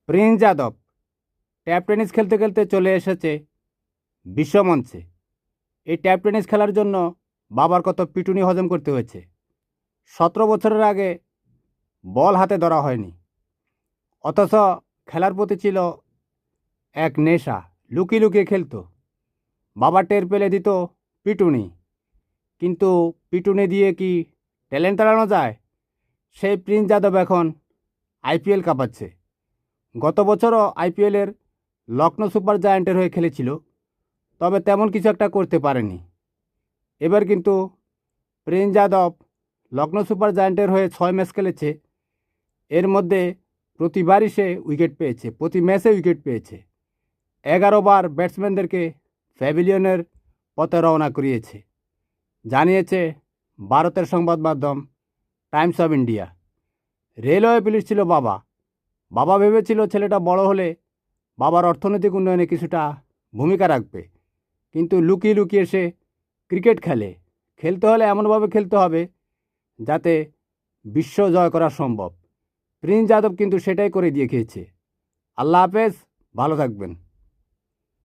Prince Yadav tap tennis খেলতে খেলতে চলে এসেছে বিশ্বমঞ্চে। এই ট্যাপ টেনিস খেলার জন্য বাবার কত পিটুনি হজম করতে হয়েছে। 17 বছরের আগে বল হাতে ধরা হয়নি, অথচ খেলার প্রতি ছিল এক নেশা। লুকিয়ে লুকিয়ে খেলতো। বাবা টের পেলে দিত পিটুনি, কিন্তু পিটুনি দিয়ে কি ট্যালেন্ট তাড়ানো যায়? সেই প্রিন্স যাদব এখন আইপিএল কাঁপাচ্ছে। গত বছরও আইপিএলের লখনৌ সুপার জায়ান্টের হয়ে খেলেছিল, তবে তেমন কিছু একটা করতে পারেনি। এবার কিন্তু প্রিন্স যাদব লখনৌ সুপার জায়ান্টের হয়ে 6 ম্যাচ খেলেছে। এর মধ্যে প্রতিবারই সে উইকেট পেয়েছে, প্রতি ম্যাচে উইকেট পেয়েছে। 11 বার ব্যাটসম্যানদেরকে প্যাভিলিয়নের পথে রওনা করিয়েছে, জানিয়েছে ভারতের সংবাদ মাধ্যম Times of India. Railway police ছিল বাবা। বাবা ভেবেছিল ছেলেটা বড় হলে বাবার অর্থনৈতিক উন্নয়নে কিছুটা ভূমিকা রাখবে, কিন্তু লুকিয়ে লুকিয়ে সে ক্রিকেট খেলে। খেলতে হলে এমনভাবে খেলতে হবে যাতে বিশ্ব জয় করা সম্ভব। প্রিন্স যাদব কিন্তু সেটাই করে দেখিয়েছে। আল্লাহ হাফেজ, ভালো থাকবেন।